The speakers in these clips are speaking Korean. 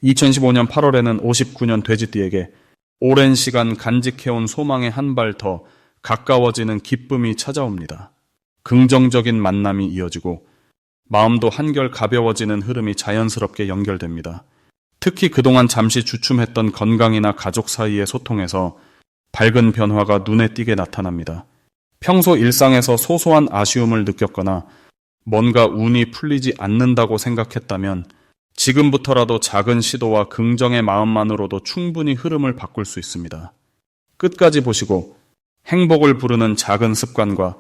2015년 8월에는 59년 돼지띠에게 오랜 시간 간직해온 소망에 한 발 더 가까워지는 기쁨이 찾아옵니다. 긍정적인 만남이 이어지고 마음도 한결 가벼워지는 흐름이 자연스럽게 연결됩니다. 특히 그동안 잠시 주춤했던 건강이나 가족 사이의 소통에서 밝은 변화가 눈에 띄게 나타납니다. 평소 일상에서 소소한 아쉬움을 느꼈거나 뭔가 운이 풀리지 않는다고 생각했다면 지금부터라도 작은 시도와 긍정의 마음만으로도 충분히 흐름을 바꿀 수 있습니다. 끝까지 보시고 행복을 부르는 작은 습관과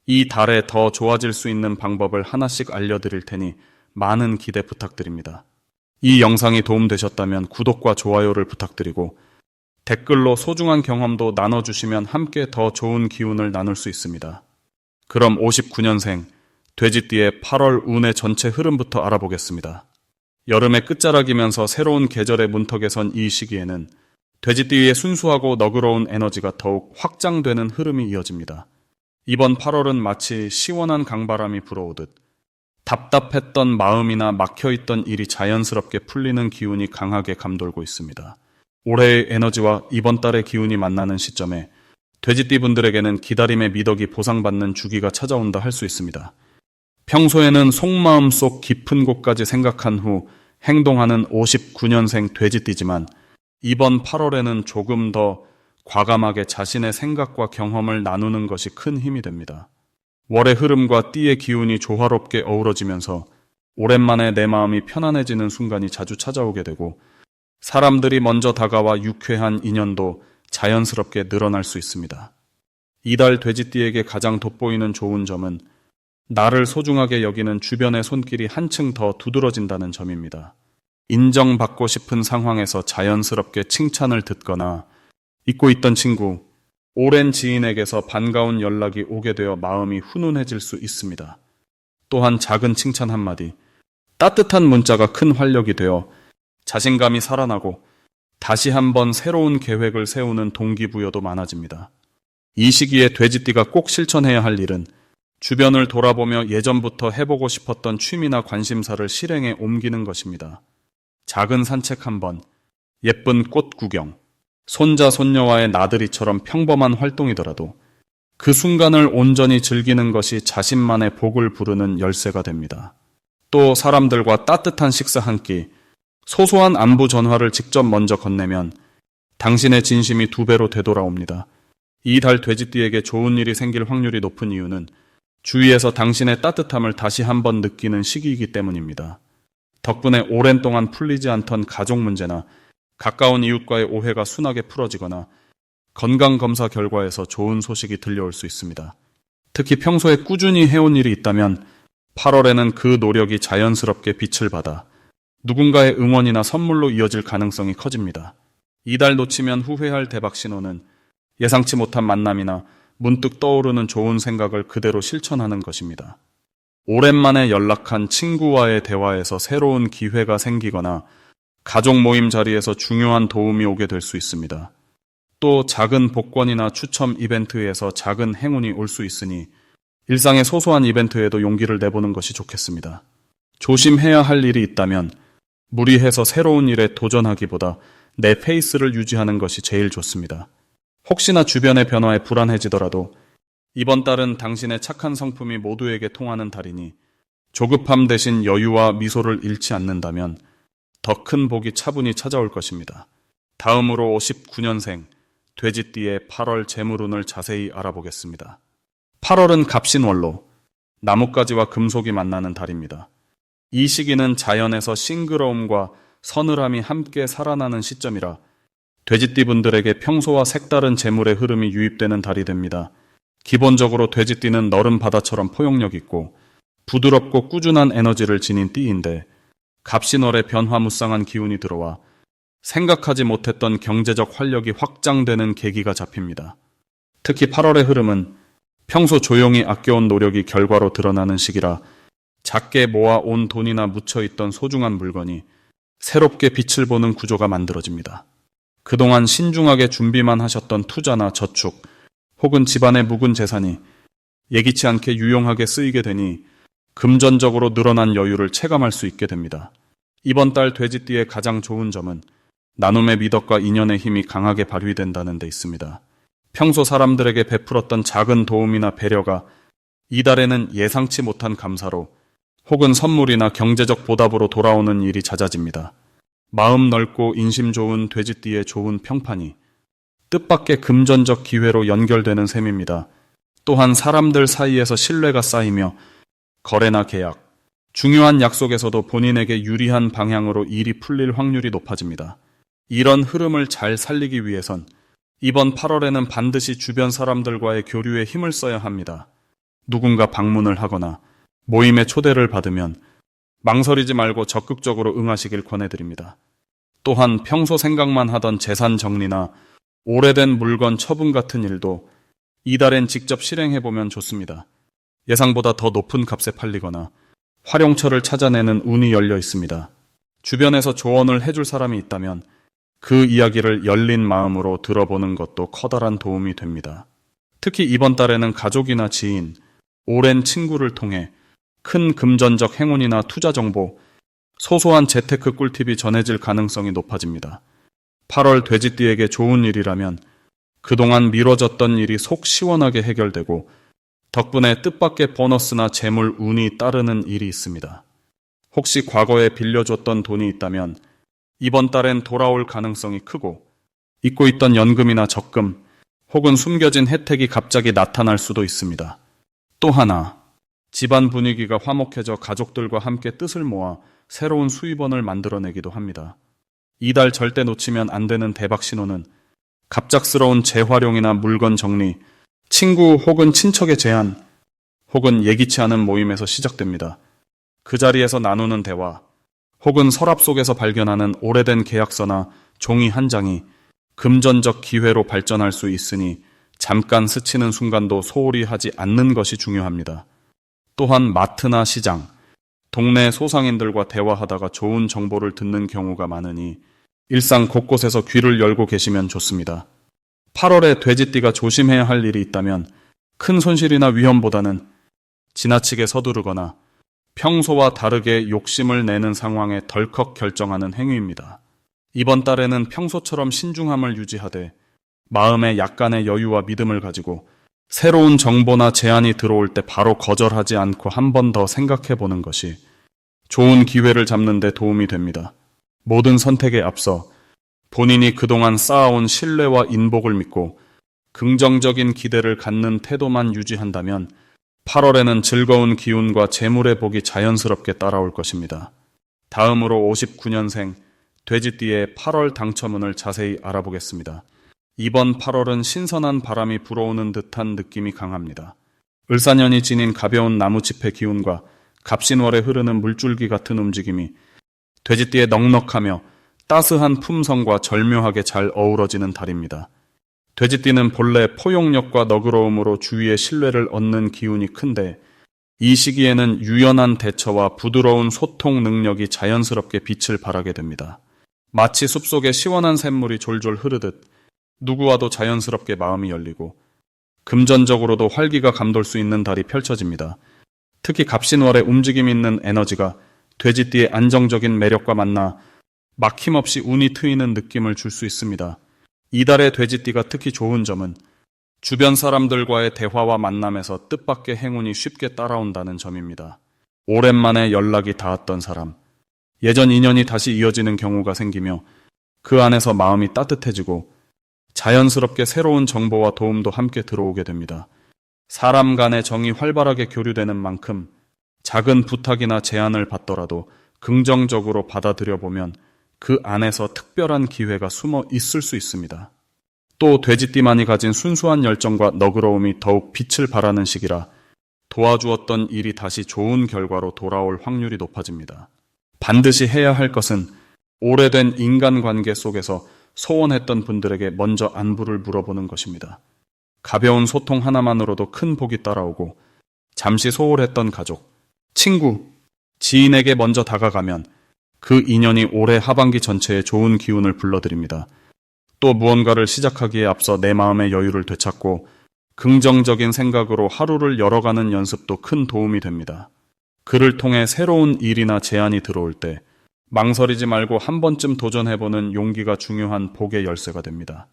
이 달에 더 좋아질 수 있는 방법을 하나씩 알려드릴 테니 많은 기대 부탁드립니다. 이 영상이 도움되셨다면 구독과 좋아요를 부탁드리고 댓글로 소중한 경험도 나눠주시면 함께 더 좋은 기운을 나눌 수 있습니다. 그럼 59년생 돼지띠의 8월 운의 전체 흐름부터 알아보겠습니다. 여름의 끝자락이면서 새로운 계절의 문턱에 선 이 시기에는 돼지띠의 순수하고 너그러운 에너지가 더욱 확장되는 흐름이 이어집니다. 이번 8월은 마치 시원한 강바람이 불어오듯 답답했던 마음이나 막혀있던 일이 자연스럽게 풀리는 기운이 강하게 감돌고 있습니다. 올해의 에너지와 이번 달의 기운이 만나는 시점에 돼지띠 분들에게는 기다림의 미덕이 보상받는 주기가 찾아온다 할 수 있습니다. 평소에는 속마음 속 깊은 곳까지 생각한 후 행동하는 59년생 돼지띠지만 이번 8월에는 조금 더 과감하게 자신의 생각과 경험을 나누는 것이 큰 힘이 됩니다. 월의 흐름과 띠의 기운이 조화롭게 어우러지면서 오랜만에 내 마음이 편안해지는 순간이 자주 찾아오게 되고 사람들이 먼저 다가와 유쾌한 인연도 자연스럽게 늘어날 수 있습니다. 이달 돼지띠에게 가장 돋보이는 좋은 점은 나를 소중하게 여기는 주변의 손길이 한층 더 두드러진다는 점입니다. 인정받고 싶은 상황에서 자연스럽게 칭찬을 듣거나 잊고 있던 친구, 오랜 지인에게서 반가운 연락이 오게 되어 마음이 훈훈해질 수 있습니다. 또한 작은 칭찬 한마디, 따뜻한 문자가 큰 활력이 되어 자신감이 살아나고 다시 한번 새로운 계획을 세우는 동기부여도 많아집니다. 이 시기에 돼지띠가 꼭 실천해야 할 일은 주변을 돌아보며 예전부터 해보고 싶었던 취미나 관심사를 실행에 옮기는 것입니다. 작은 산책 한번, 예쁜 꽃 구경, 손자 손녀와의 나들이처럼 평범한 활동이더라도 그 순간을 온전히 즐기는 것이 자신만의 복을 부르는 열쇠가 됩니다. 또 사람들과 따뜻한 식사 한 끼, 소소한 안부 전화를 직접 먼저 건네면 당신의 진심이 2배로 되돌아옵니다. 이 달 돼지띠에게 좋은 일이 생길 확률이 높은 이유는 주위에서 당신의 따뜻함을 다시 한번 느끼는 시기이기 때문입니다. 덕분에 오랜 동안 풀리지 않던 가족 문제나 가까운 이웃과의 오해가 순하게 풀어지거나 건강검사 결과에서 좋은 소식이 들려올 수 있습니다. 특히 평소에 꾸준히 해온 일이 있다면 8월에는 그 노력이 자연스럽게 빛을 받아 누군가의 응원이나 선물로 이어질 가능성이 커집니다. 이달 놓치면 후회할 대박 신호는 예상치 못한 만남이나 문득 떠오르는 좋은 생각을 그대로 실천하는 것입니다. 오랜만에 연락한 친구와의 대화에서 새로운 기회가 생기거나 가족 모임 자리에서 중요한 도움이 오게 될 수 있습니다. 또 작은 복권이나 추첨 이벤트에서 작은 행운이 올 수 있으니 일상의 소소한 이벤트에도 용기를 내보는 것이 좋겠습니다. 조심해야 할 일이 있다면 무리해서 새로운 일에 도전하기보다 내 페이스를 유지하는 것이 제일 좋습니다. 혹시나 주변의 변화에 불안해지더라도 이번 달은 당신의 착한 성품이 모두에게 통하는 달이니 조급함 대신 여유와 미소를 잃지 않는다면 더 큰 복이 차분히 찾아올 것입니다. 다음으로 59년생 돼지띠의 8월 재물운을 자세히 알아보겠습니다. 8월은 갑신월로 나뭇가지와 금속이 만나는 달입니다. 이 시기는 자연에서 싱그러움과 서늘함이 함께 살아나는 시점이라 돼지띠 분들에게 평소와 색다른 재물의 흐름이 유입되는 달이 됩니다. 기본적으로 돼지띠는 너른 바다처럼 포용력 있고 부드럽고 꾸준한 에너지를 지닌 띠인데 갑신월의 변화무쌍한 기운이 들어와 생각하지 못했던 경제적 활력이 확장되는 계기가 잡힙니다. 특히 8월의 흐름은 평소 조용히 아껴온 노력이 결과로 드러나는 시기라 작게 모아온 돈이나 묻혀있던 소중한 물건이 새롭게 빛을 보는 구조가 만들어집니다. 그동안 신중하게 준비만 하셨던 투자나 저축 혹은 집안의 묵은 재산이 예기치 않게 유용하게 쓰이게 되니 금전적으로 늘어난 여유를 체감할 수 있게 됩니다. 이번 달 돼지띠의 가장 좋은 점은 나눔의 미덕과 인연의 힘이 강하게 발휘된다는 데 있습니다. 평소 사람들에게 베풀었던 작은 도움이나 배려가 이달에는 예상치 못한 감사로 혹은 선물이나 경제적 보답으로 돌아오는 일이 잦아집니다. 마음 넓고 인심 좋은 돼지띠의 좋은 평판이 뜻밖의 금전적 기회로 연결되는 셈입니다. 또한 사람들 사이에서 신뢰가 쌓이며 거래나 계약, 중요한 약속에서도 본인에게 유리한 방향으로 일이 풀릴 확률이 높아집니다. 이런 흐름을 잘 살리기 위해선 이번 8월에는 반드시 주변 사람들과의 교류에 힘을 써야 합니다. 누군가 방문을 하거나 모임에 초대를 받으면 망설이지 말고 적극적으로 응하시길 권해드립니다. 또한 평소 생각만 하던 재산 정리나 오래된 물건 처분 같은 일도 이달엔 직접 실행해보면 좋습니다. 예상보다 더 높은 값에 팔리거나 활용처를 찾아내는 운이 열려 있습니다. 주변에서 조언을 해줄 사람이 있다면 그 이야기를 열린 마음으로 들어보는 것도 커다란 도움이 됩니다. 특히 이번 달에는 가족이나 지인, 오랜 친구를 통해 큰 금전적 행운이나 투자 정보, 소소한 재테크 꿀팁이 전해질 가능성이 높아집니다. 8월 돼지띠에게 좋은 일이라면 그동안 미뤄졌던 일이 속 시원하게 해결되고 덕분에 뜻밖의 보너스나 재물 운이 따르는 일이 있습니다. 혹시 과거에 빌려줬던 돈이 있다면 이번 달엔 돌아올 가능성이 크고 잊고 있던 연금이나 적금 혹은 숨겨진 혜택이 갑자기 나타날 수도 있습니다. 또 하나, 집안 분위기가 화목해져 가족들과 함께 뜻을 모아 새로운 수입원을 만들어내기도 합니다. 이달 절대 놓치면 안 되는 대박 신호는 갑작스러운 재활용이나 물건 정리, 친구 혹은 친척의 제안, 혹은 예기치 않은 모임에서 시작됩니다. 그 자리에서 나누는 대화, 혹은 서랍 속에서 발견하는 오래된 계약서나 종이 한 장이 금전적 기회로 발전할 수 있으니 잠깐 스치는 순간도 소홀히 하지 않는 것이 중요합니다. 또한 마트나 시장, 동네 소상인들과 대화하다가 좋은 정보를 듣는 경우가 많으니 일상 곳곳에서 귀를 열고 계시면 좋습니다. 8월에 돼지띠가 조심해야 할 일이 있다면 큰 손실이나 위험보다는 지나치게 서두르거나 평소와 다르게 욕심을 내는 상황에 덜컥 결정하는 행위입니다. 이번 달에는 평소처럼 신중함을 유지하되 마음에 약간의 여유와 믿음을 가지고 새로운 정보나 제안이 들어올 때 바로 거절하지 않고 한 번 더 생각해 보는 것이 좋은 기회를 잡는 데 도움이 됩니다. 모든 선택에 앞서 본인이 그동안 쌓아온 신뢰와 인복을 믿고 긍정적인 기대를 갖는 태도만 유지한다면 8월에는 즐거운 기운과 재물의 복이 자연스럽게 따라올 것입니다. 다음으로 59년생 돼지띠의 8월 당첨운을 자세히 알아보겠습니다. 이번 8월은 신선한 바람이 불어오는 듯한 느낌이 강합니다. 을사년이 지닌 가벼운 나무잎의 기운과 갑신월에 흐르는 물줄기 같은 움직임이 돼지띠의 넉넉하며 따스한 품성과 절묘하게 잘 어우러지는 달입니다. 돼지띠는 본래 포용력과 너그러움으로 주위의 신뢰를 얻는 기운이 큰데 이 시기에는 유연한 대처와 부드러운 소통 능력이 자연스럽게 빛을 발하게 됩니다. 마치 숲속에 시원한 샘물이 졸졸 흐르듯 누구와도 자연스럽게 마음이 열리고 금전적으로도 활기가 감돌 수 있는 달이 펼쳐집니다. 특히 갑신월의 움직임 있는 에너지가 돼지띠의 안정적인 매력과 만나 막힘없이 운이 트이는 느낌을 줄 수 있습니다. 이달의 돼지띠가 특히 좋은 점은 주변 사람들과의 대화와 만남에서 뜻밖의 행운이 쉽게 따라온다는 점입니다. 오랜만에 연락이 닿았던 사람, 예전 인연이 다시 이어지는 경우가 생기며 그 안에서 마음이 따뜻해지고 자연스럽게 새로운 정보와 도움도 함께 들어오게 됩니다. 사람 간의 정이 활발하게 교류되는 만큼 작은 부탁이나 제안을 받더라도 긍정적으로 받아들여 보면 그 안에서 특별한 기회가 숨어 있을 수 있습니다. 또 돼지띠만이 가진 순수한 열정과 너그러움이 더욱 빛을 발하는 시기라 도와주었던 일이 다시 좋은 결과로 돌아올 확률이 높아집니다. 반드시 해야 할 것은 오래된 인간관계 속에서 소원했던 분들에게 먼저 안부를 물어보는 것입니다. 가벼운 소통 하나만으로도 큰 복이 따라오고 잠시 소홀했던 가족, 친구, 지인에게 먼저 다가가면 그 인연이 올해 하반기 전체에 좋은 기운을 불러들입니다. 또 무언가를 시작하기에 앞서 내 마음의 여유를 되찾고 긍정적인 생각으로 하루를 열어가는 연습도 큰 도움이 됩니다. 그를 통해 새로운 일이나 제안이 들어올 때 망설이지 말고 한 번쯤 도전해보는 용기가 중요한 복의 열쇠가 됩니다.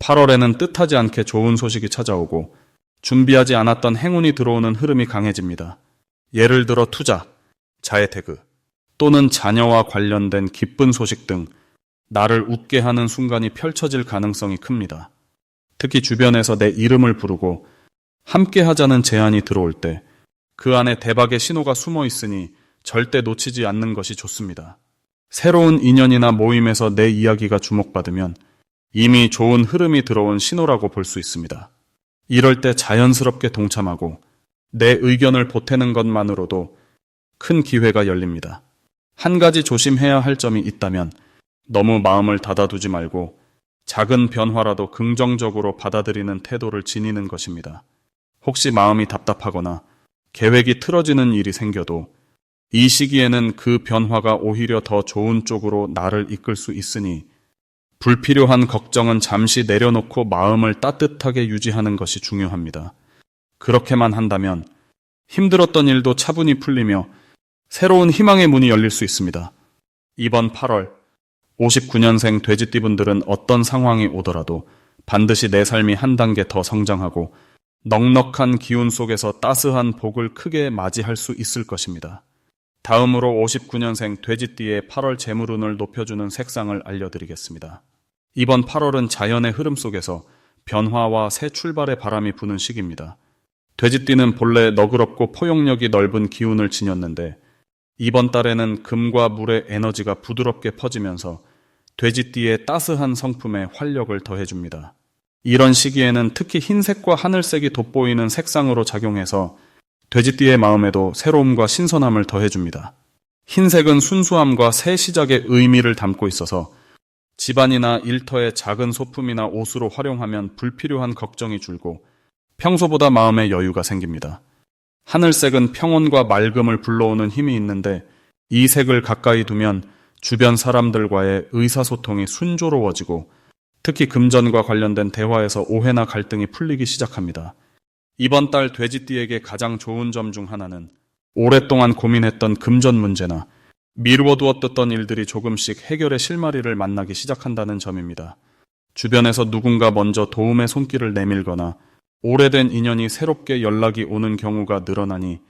8월에는 뜻하지 않게 좋은 소식이 찾아오고 준비하지 않았던 행운이 들어오는 흐름이 강해집니다. 예를 들어 투자, 자해태그, 또는 자녀와 관련된 기쁜 소식 등 나를 웃게 하는 순간이 펼쳐질 가능성이 큽니다. 특히 주변에서 내 이름을 부르고 함께 하자는 제안이 들어올 때 그 안에 대박의 신호가 숨어 있으니 절대 놓치지 않는 것이 좋습니다. 새로운 인연이나 모임에서 내 이야기가 주목받으면 이미 좋은 흐름이 들어온 신호라고 볼 수 있습니다. 이럴 때 자연스럽게 동참하고 내 의견을 보태는 것만으로도 큰 기회가 열립니다. 한 가지 조심해야 할 점이 있다면 너무 마음을 닫아두지 말고 작은 변화라도 긍정적으로 받아들이는 태도를 지니는 것입니다. 혹시 마음이 답답하거나 계획이 틀어지는 일이 생겨도 이 시기에는 그 변화가 오히려 더 좋은 쪽으로 나를 이끌 수 있으니 불필요한 걱정은 잠시 내려놓고 마음을 따뜻하게 유지하는 것이 중요합니다. 그렇게만 한다면 힘들었던 일도 차분히 풀리며 새로운 희망의 문이 열릴 수 있습니다. 이번 8월 59년생 돼지띠분들은 어떤 상황이 오더라도 반드시 내 삶이 한 단계 더 성장하고 넉넉한 기운 속에서 따스한 복을 크게 맞이할 수 있을 것입니다. 다음으로 59년생 돼지띠의 8월 재물운을 높여주는 색상을 알려드리겠습니다. 이번 8월은 자연의 흐름 속에서 변화와 새 출발의 바람이 부는 시기입니다. 돼지띠는 본래 너그럽고 포용력이 넓은 기운을 지녔는데 이번 달에는 금과 물의 에너지가 부드럽게 퍼지면서 돼지띠의 따스한 성품에 활력을 더해줍니다. 이런 시기에는 특히 흰색과 하늘색이 돋보이는 색상으로 작용해서 돼지띠의 마음에도 새로움과 신선함을 더해줍니다. 흰색은 순수함과 새 시작의 의미를 담고 있어서 집안이나 일터의 작은 소품이나 옷으로 활용하면 불필요한 걱정이 줄고 평소보다 마음의 여유가 생깁니다. 하늘색은 평온과 맑음을 불러오는 힘이 있는데 이 색을 가까이 두면 주변 사람들과의 의사소통이 순조로워지고 특히 금전과 관련된 대화에서 오해나 갈등이 풀리기 시작합니다. 이번 달 돼지띠에게 가장 좋은 점 중 하나는 오랫동안 고민했던 금전 문제나 미루어두었던 일들이 조금씩 해결의 실마리를 만나기 시작한다는 점입니다. 주변에서 누군가 먼저 도움의 손길을 내밀거나 오래된 인연이 새롭게 연락이 오는 경우가 늘어나니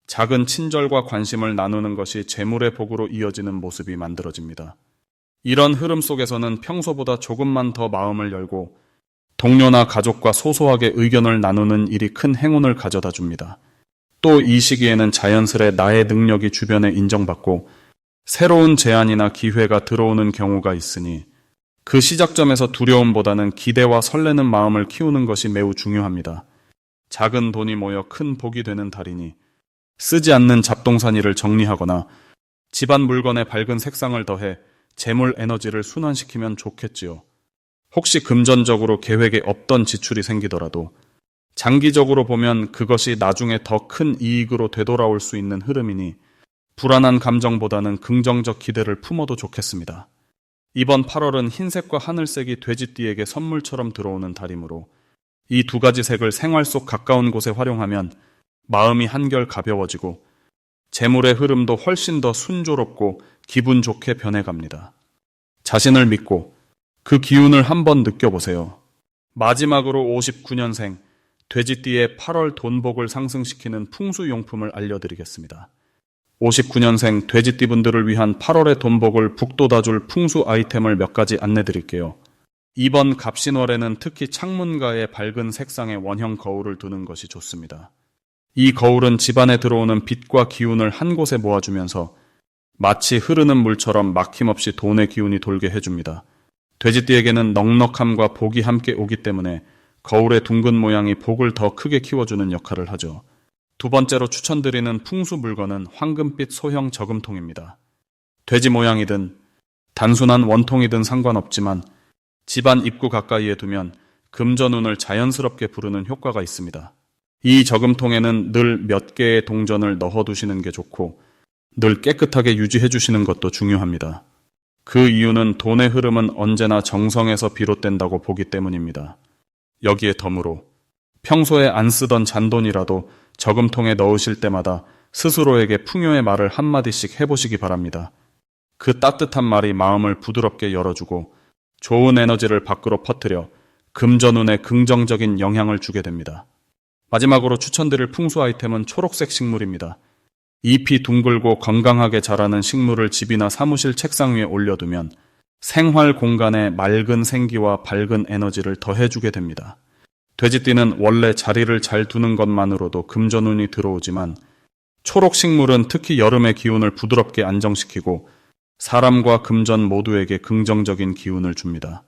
작은 친절과 관심을 나누는 것이 재물의 복으로 이어지는 모습이 만들어집니다. 이런 흐름 속에서는 평소보다 조금만 더 마음을 열고 동료나 가족과 소소하게 의견을 나누는 일이 큰 행운을 가져다 줍니다. 또 이 시기에는 자연스레 나의 능력이 주변에 인정받고 새로운 제안이나 기회가 들어오는 경우가 있으니 그 시작점에서 두려움보다는 기대와 설레는 마음을 키우는 것이 매우 중요합니다. 작은 돈이 모여 큰 복이 되는 달이니 쓰지 않는 잡동사니를 정리하거나 집안 물건에 밝은 색상을 더해 재물 에너지를 순환시키면 좋겠지요. 혹시 금전적으로 계획에 없던 지출이 생기더라도 장기적으로 보면 그것이 나중에 더 큰 이익으로 되돌아올 수 있는 흐름이니 불안한 감정보다는 긍정적 기대를 품어도 좋겠습니다. 이번 8월은 흰색과 하늘색이 돼지띠에게 선물처럼 들어오는 달이므로 이 두 가지 색을 생활 속 가까운 곳에 활용하면 마음이 한결 가벼워지고 재물의 흐름도 훨씬 더 순조롭고 기분 좋게 변해갑니다. 자신을 믿고 그 기운을 한번 느껴보세요. 마지막으로 59년생 돼지띠의 8월 돈복을 상승시키는 풍수용품을 알려드리겠습니다. 59년생 돼지띠분들을 위한 8월의 돈복을 북돋아줄 풍수 아이템을 몇 가지 안내드릴게요. 이번 갑신월에는 특히 창문가에 밝은 색상의 원형 거울을 두는 것이 좋습니다. 이 거울은 집안에 들어오는 빛과 기운을 한 곳에 모아주면서 마치 흐르는 물처럼 막힘없이 돈의 기운이 돌게 해줍니다. 돼지띠에게는 넉넉함과 복이 함께 오기 때문에 거울의 둥근 모양이 복을 더 크게 키워주는 역할을 하죠. 두 번째로 추천드리는 풍수 물건은 황금빛 소형 저금통입니다. 돼지 모양이든 단순한 원통이든 상관없지만 집안 입구 가까이에 두면 금전운을 자연스럽게 부르는 효과가 있습니다. 이 저금통에는 늘 몇 개의 동전을 넣어두시는 게 좋고 늘 깨끗하게 유지해 주시는 것도 중요합니다. 그 이유는 돈의 흐름은 언제나 정성에서 비롯된다고 보기 때문입니다. 여기에 덤으로 평소에 안 쓰던 잔돈이라도 저금통에 넣으실 때마다 스스로에게 풍요의 말을 한마디씩 해보시기 바랍니다. 그 따뜻한 말이 마음을 부드럽게 열어주고 좋은 에너지를 밖으로 퍼뜨려 금전운에 긍정적인 영향을 주게 됩니다. 마지막으로 추천드릴 풍수 아이템은 초록색 식물입니다. 잎이 둥글고 건강하게 자라는 식물을 집이나 사무실 책상 위에 올려두면 생활 공간에 맑은 생기와 밝은 에너지를 더해주게 됩니다. 돼지띠는 원래 자리를 잘 두는 것만으로도 금전운이 들어오지만 초록 식물은 특히 여름의 기운을 부드럽게 안정시키고 사람과 금전 모두에게 긍정적인 기운을 줍니다.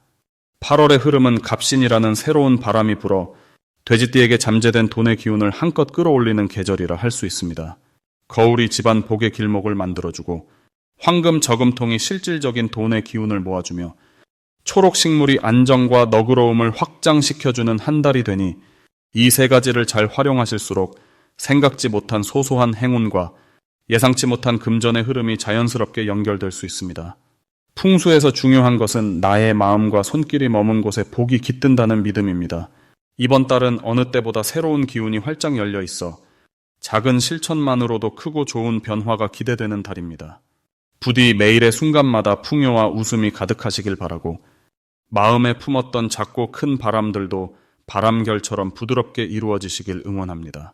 8월의 흐름은 갑신이라는 새로운 바람이 불어 돼지띠에게 잠재된 돈의 기운을 한껏 끌어올리는 계절이라 할 수 있습니다. 거울이 집안 복의 길목을 만들어주고 황금 저금통이 실질적인 돈의 기운을 모아주며 초록 식물이 안정과 너그러움을 확장시켜주는 한 달이 되니 이 세 가지를 잘 활용하실수록 생각지 못한 소소한 행운과 예상치 못한 금전의 흐름이 자연스럽게 연결될 수 있습니다. 풍수에서 중요한 것은 나의 마음과 손길이 머문 곳에 복이 깃든다는 믿음입니다. 이번 달은 어느 때보다 새로운 기운이 활짝 열려 있어 작은 실천만으로도 크고 좋은 변화가 기대되는 달입니다. 부디 매일의 순간마다 풍요와 웃음이 가득하시길 바라고 마음에 품었던 작고 큰 바람들도 바람결처럼 부드럽게 이루어지시길 응원합니다.